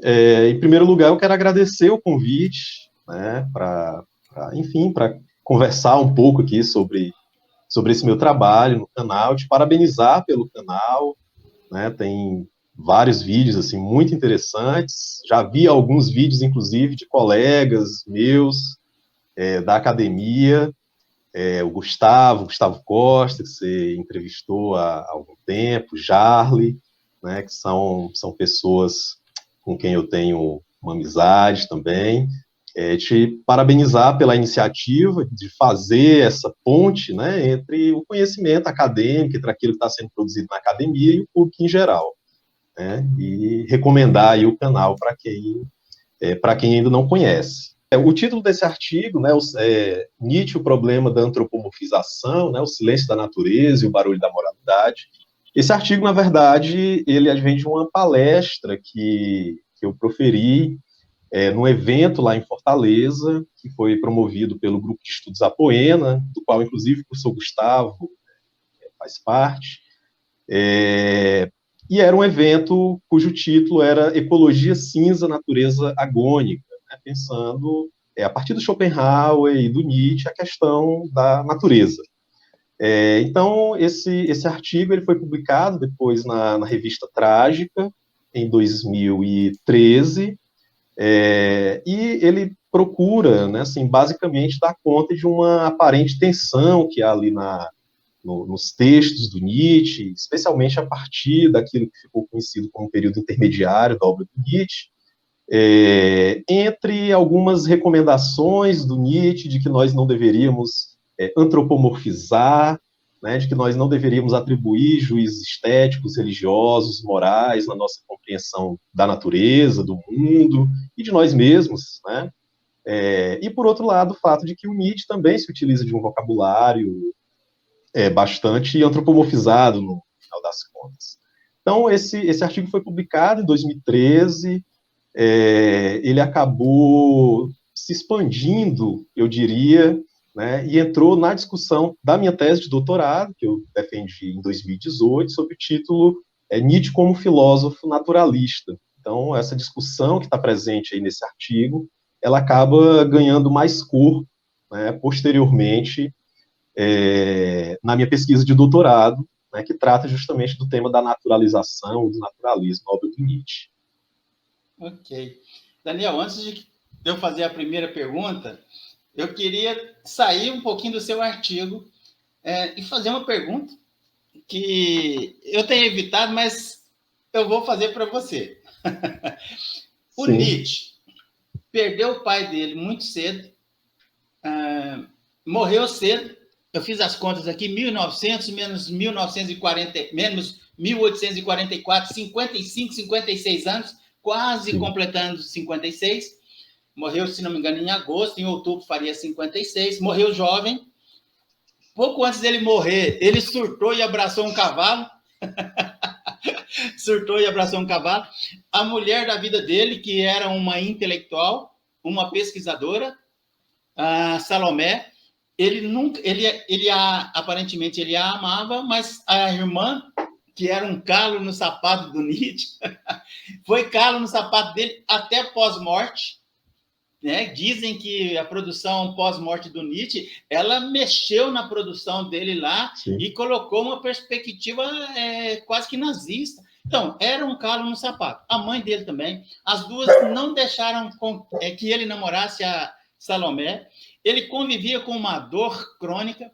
Em primeiro lugar, eu quero agradecer o convite, né, enfim, para conversar um pouco aqui sobre esse meu trabalho no canal, te parabenizar pelo canal, né, tem vários vídeos, assim, muito interessantes, já vi alguns vídeos, inclusive, de colegas meus, da academia, o Gustavo Costa, que você entrevistou há algum tempo, Jarly, né, que são pessoas com quem eu tenho uma amizade também. Te parabenizar pela iniciativa de fazer essa ponte, né, entre o conhecimento acadêmico, entre aquilo que está sendo produzido na academia e o público em geral, né, e recomendar aí o canal para quem ainda não conhece. O título desse artigo, né, Nietzsche, o problema da antropomorfização, né, o silêncio da natureza e o barulho da moralidade. Esse artigo, na verdade, ele advém de uma palestra que eu proferi num evento lá em Fortaleza, que foi promovido pelo Grupo de Estudos Apoena, do qual, inclusive, o professor Gustavo faz parte. E era um evento cujo título era Ecologia Cinza, Natureza Agônica, né, pensando, a partir do Schopenhauer e do Nietzsche, a questão da natureza. Então, esse artigo ele foi publicado depois na revista Trágica, em 2013, e ele procura, né, assim, basicamente, dar conta de uma aparente tensão que há ali nos textos do Nietzsche, especialmente a partir daquilo que ficou conhecido como período intermediário da obra do Nietzsche, entre algumas recomendações do Nietzsche de que nós não deveríamos antropomorfizar, né, de que nós não deveríamos atribuir juízes estéticos, religiosos, morais na nossa compreensão da natureza, do mundo e de nós mesmos, né? E, por outro lado, o fato de que o Nietzsche também se utiliza de um vocabulário bastante antropomorfizado, no final das contas. Então, esse artigo foi publicado em 2013, ele acabou se expandindo, eu diria, né, e entrou na discussão da minha tese de doutorado, que eu defendi em 2018, sob o título Nietzsche como filósofo naturalista. Então, essa discussão que está presente aí nesse artigo, ela acaba ganhando mais corpo, né, posteriormente, na minha pesquisa de doutorado, né, que trata justamente do tema da naturalização, do naturalismo, na obra do Nietzsche. Ok. Daniel, antes de eu fazer a primeira pergunta, eu queria sair um pouquinho do seu artigo e fazer uma pergunta que eu tenho evitado, mas eu vou fazer para você. O Sim. Nietzsche perdeu o pai dele muito cedo, morreu cedo. Eu fiz as contas aqui, 1900 menos 1940, menos 1844, 55, 56 anos, quase Sim. completando 56. Morreu, se não me engano, em agosto, em outubro faria 56. Morreu jovem. Pouco antes dele morrer, ele surtou e abraçou um cavalo. Surtou e abraçou um cavalo. A mulher da vida dele, que era uma intelectual, uma pesquisadora, a Salomé, aparentemente ele a amava, mas a irmã, que era um calo no sapato do Nietzsche, foi calo no sapato dele até pós-morte. Né? Dizem que a produção pós-morte do Nietzsche, ela mexeu na produção dele lá. Sim. E colocou uma perspectiva quase que nazista. Então, era um calo no sapato. A mãe dele também. As duas não deixaram que ele namorasse a Salomé. Ele convivia com uma dor crônica.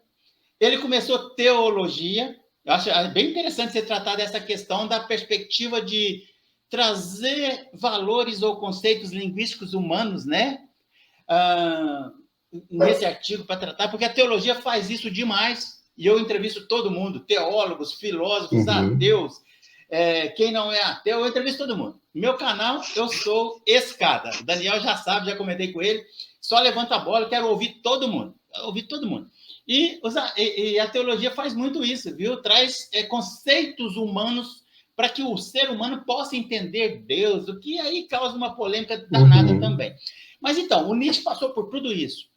Ele começou teologia. Eu acho bem interessante você tratar dessa questão da perspectiva de trazer valores ou conceitos linguísticos humanos, né? Nesse artigo para tratar, porque a teologia faz isso demais, e eu entrevisto todo mundo, teólogos, filósofos, ateus, quem não é ateu, eu entrevisto todo mundo. Meu canal, eu sou escada. O Daniel já sabe, já comentei com ele, só levanta a bola, quero ouvir todo mundo. E a teologia faz muito isso, viu? Traz conceitos humanos para que o ser humano possa entender Deus, o que aí causa uma polêmica danada também. Mas então, o Nietzsche passou por tudo isso.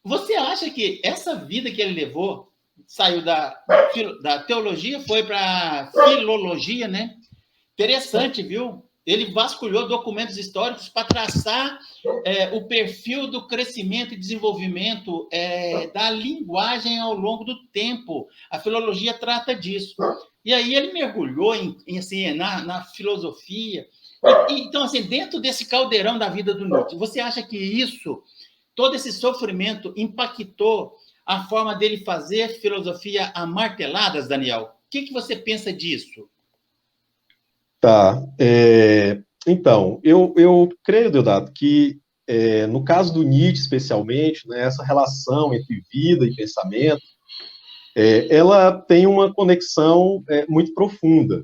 Você acha que essa vida que ele levou, saiu da teologia, foi para filologia, né? Interessante, viu? Ele vasculhou documentos históricos para traçar o perfil do crescimento e desenvolvimento da linguagem ao longo do tempo. A filologia trata disso. E aí ele mergulhou na filosofia. Então, assim, dentro desse caldeirão da vida do Nietzsche, você acha que todo esse sofrimento impactou a forma dele fazer filosofia a marteladas, Daniel? O que você pensa disso? Tá. Então, eu creio, Deodato, que no caso do Nietzsche, especialmente, né, essa relação entre vida e pensamento, ela tem uma conexão muito profunda.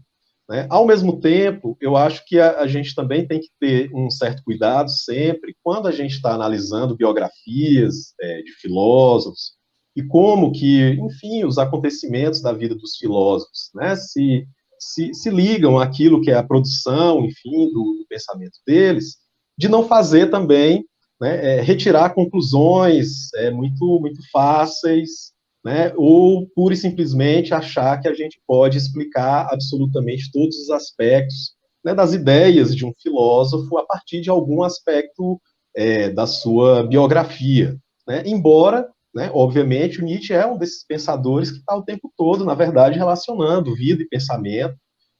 Né? Ao mesmo tempo, eu acho que a gente também tem que ter um certo cuidado sempre, quando a gente está analisando biografias de filósofos, e como que, enfim, os acontecimentos da vida dos filósofos, né, se ligam àquilo que é a produção, enfim, do pensamento deles, de não fazer também, né, retirar conclusões muito fáceis, né, ou pura e simplesmente achar que a gente pode explicar absolutamente todos os aspectos, né, das ideias de um filósofo a partir de algum aspecto da sua biografia. Né? Embora, né, obviamente, o Nietzsche é um desses pensadores que está o tempo todo, na verdade, relacionando vida e pensamento,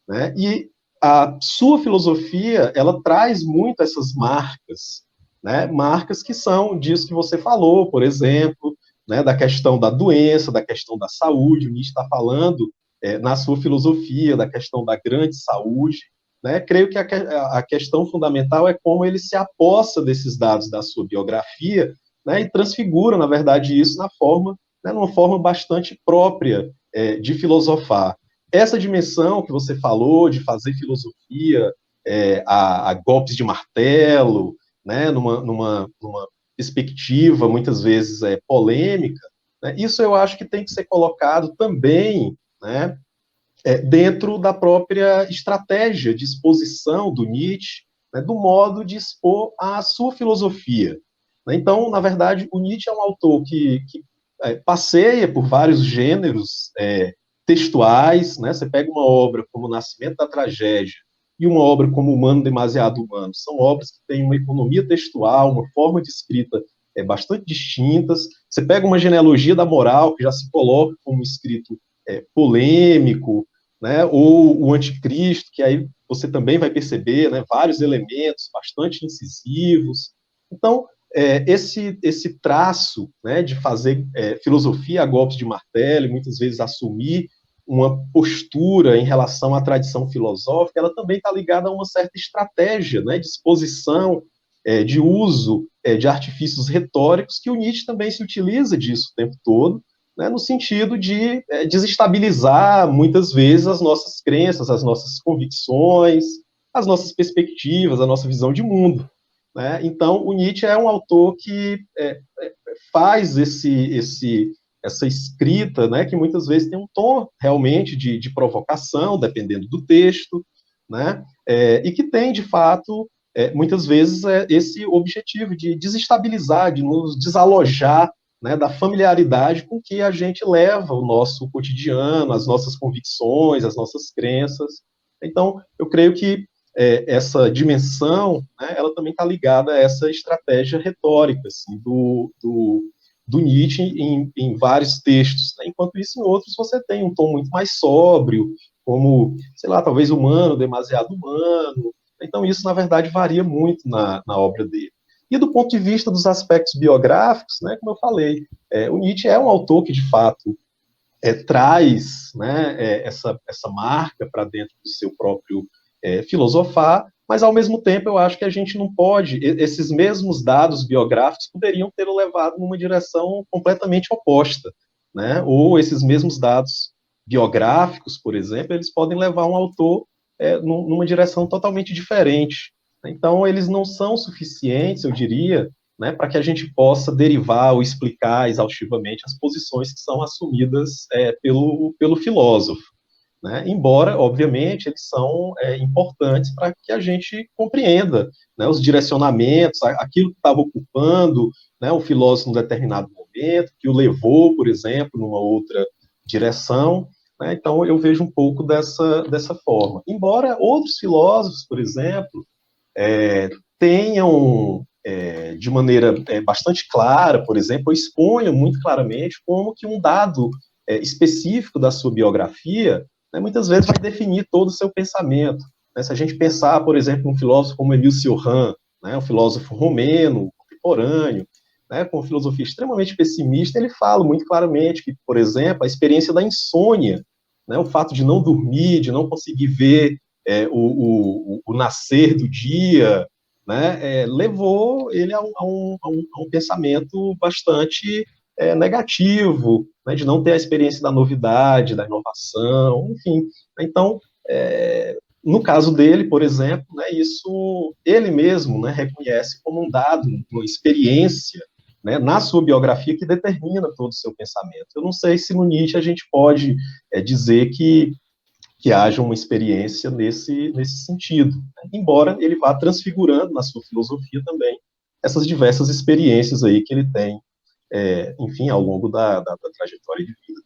né? E a sua filosofia, ela traz muito essas marcas, né? Marcas que são disso que você falou, por exemplo, né, da questão da doença, da questão da saúde. O Nietzsche está falando na sua filosofia da questão da grande saúde. Né? Creio que a questão fundamental é como ele se apossa desses dados da sua biografia, né, e transfigura, na verdade, isso numa forma bastante própria de filosofar. Essa dimensão que você falou de fazer filosofia a golpes de martelo, né, numa perspectiva, muitas vezes, polêmica, né, isso eu acho que tem que ser colocado também, né, dentro da própria estratégia de exposição do Nietzsche, né, do modo de expor a sua filosofia. Então, na verdade, o Nietzsche é um autor que passeia por vários gêneros textuais, né? Você pega uma obra como O Nascimento da Tragédia e uma obra como Humano Demasiado Humano, são obras que têm uma economia textual, uma forma de escrita bastante distintas. Você pega uma Genealogia da Moral, que já se coloca como escrito polêmico, né? Ou o Anticristo, que aí você também vai perceber, né, vários elementos bastante incisivos. Então, esse traço, né, de fazer filosofia a golpes de martelo, e muitas vezes assumir uma postura em relação à tradição filosófica, ela também está ligada a uma certa estratégia, né, de exposição, de uso de artifícios retóricos, que o Nietzsche também se utiliza disso o tempo todo, né, no sentido de desestabilizar, muitas vezes, as nossas crenças, as nossas convicções, as nossas perspectivas, a nossa visão de mundo. Né? Então, o Nietzsche é um autor que faz essa escrita, né, que muitas vezes tem um tom realmente de provocação, dependendo do texto, né, e que tem, de fato, muitas vezes esse objetivo de desestabilizar, de nos desalojar, né, da familiaridade com que a gente leva o nosso cotidiano, as nossas convicções, as nossas crenças. Então, eu creio que essa dimensão, né, ela também está ligada a essa estratégia retórica assim, do Nietzsche em vários textos. Né? Enquanto isso, em outros, você tem um tom muito mais sóbrio, como, sei lá, talvez humano, demasiado humano. Então, isso, na verdade, varia muito na obra dele. E do ponto de vista dos aspectos biográficos, né, como eu falei, o Nietzsche é um autor que, de fato, traz, né, essa marca para dentro do seu próprio filosofar, mas, ao mesmo tempo, eu acho que a gente não pode, esses mesmos dados biográficos poderiam ter o levado numa direção completamente oposta, né? Ou esses mesmos dados biográficos, por exemplo, eles podem levar um autor numa direção totalmente diferente. Então, eles não são suficientes, eu diria, né, para que a gente possa derivar ou explicar exaustivamente as posições que são assumidas pelo filósofo. Né? Embora, obviamente, eles são importantes para que a gente compreenda, né, os direcionamentos, aquilo que estava ocupando, né, o filósofo em um determinado momento, que o levou, por exemplo, numa outra direção. né? Então, eu vejo um pouco dessa forma. Embora outros filósofos, por exemplo, tenham, de maneira bastante clara, por exemplo, exponham muito claramente como que um dado específico da sua biografia, né, muitas vezes vai definir todo o seu pensamento. Né? Se a gente pensar, por exemplo, um filósofo como Emile Cioran, né, um filósofo romeno, contemporâneo, né, com filosofia extremamente pessimista, ele fala muito claramente que, por exemplo, a experiência da insônia, né, o fato de não dormir, de não conseguir ver o nascer do dia, né, levou ele a um pensamento bastante negativo, né, de não ter a experiência da novidade, da inovação, enfim. Então, no caso dele, por exemplo, né, isso ele mesmo, né, reconhece como um dado, uma experiência, né, na sua biografia que determina todo o seu pensamento. Eu não sei se no Nietzsche a gente pode dizer que haja uma experiência nesse sentido, né? Embora ele vá transfigurando na sua filosofia também essas diversas experiências aí que ele tem, enfim, ao longo da trajetória de vida.